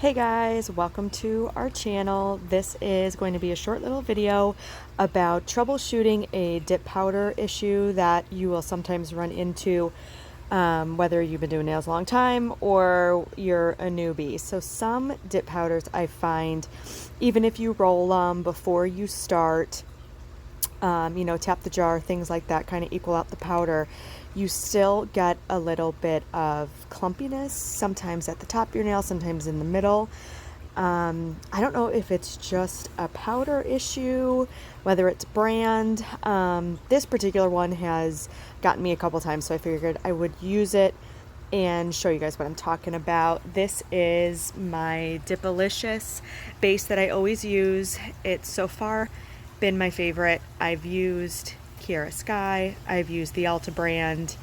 Hey guys, welcome to our channel. This is going to be a short little video about troubleshooting a dip powder issue that you will sometimes run into, whether you've been doing nails a long time or you're a newbie. So some dip powders I find, even if you roll them before you start, tap the jar, things like that, kind of equal out the powder, you still get a little bit of clumpiness, sometimes at the top of your nail, sometimes in the middle. I don't know if it's just a powder issue, whether it's brand. This particular one has gotten me a couple times, so I figured I would use it and show you guys what I'm talking about. This is my Dipalicious base that I always use. It's so far been my favorite. I've used Kiara Sky, I've used the Alta brand,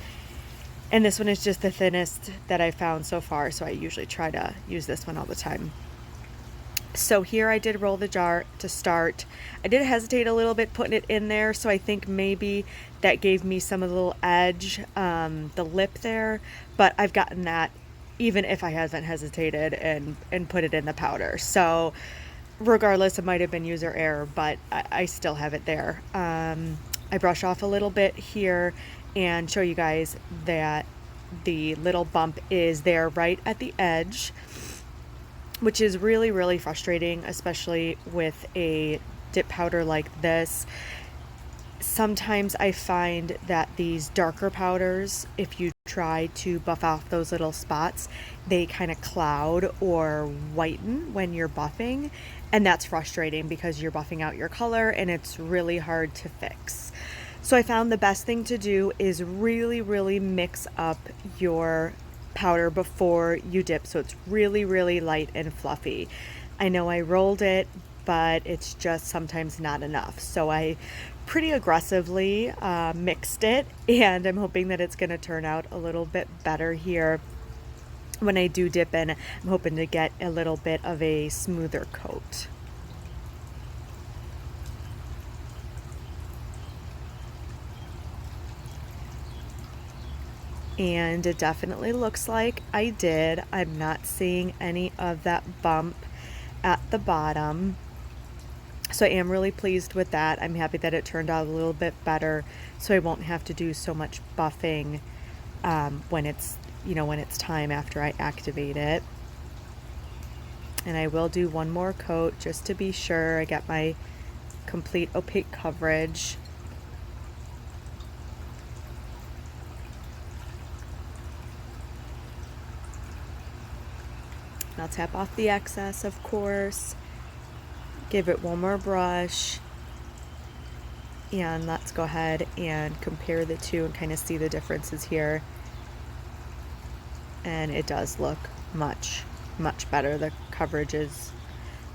and this one is just the thinnest that I found so far, so I usually try to use this one all the time. So here I did roll the jar to start. I did hesitate a little bit putting it in there, so I think maybe that gave me some of the little edge, the lip there, but I've gotten that even if I haven't hesitated and put it in the powder. So regardless, it might have been user error, but I still have it there. I brush off a little bit here and show you guys that the little bump is there right at the edge, which is really, really frustrating, especially with a dip powder like this. Sometimes I find that these darker powders, if you try to buff off those little spots, they kind of cloud or whiten when you're buffing, and that's frustrating because you're buffing out your color and it's really hard to fix. So I found the best thing to do is really, really mix up your powder before you dip, so it's really, really light and fluffy. I know I rolled it, but it's just sometimes not enough, so I pretty aggressively mixed it, and I'm hoping that it's going to turn out a little bit better here when I do dip in. I'm hoping to get a little bit of a smoother coat. And it definitely looks like I did. I'm not seeing any of that bump at the bottom, so I am really pleased with that. I'm happy that it turned out a little bit better, so I won't have to do so much buffing when it's time after I activate it. And I will do one more coat just to be sure I get my complete opaque coverage. I'll tap off the excess, of course, give it one more brush, and let's go ahead and compare the two and kind of see the differences here. And it does look much, much better. The coverage is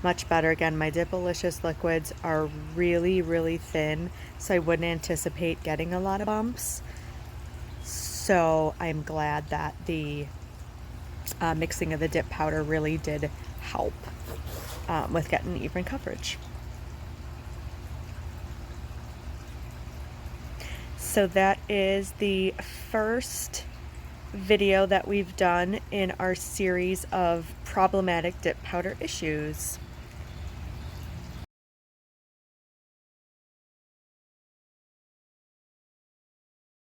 much better. Again, my Dipalicious liquids are really, really thin, so I wouldn't anticipate getting a lot of bumps. So I'm glad that the mixing of the dip powder really did help with getting even coverage. So that is the first video that we've done in our series of problematic dip powder issues.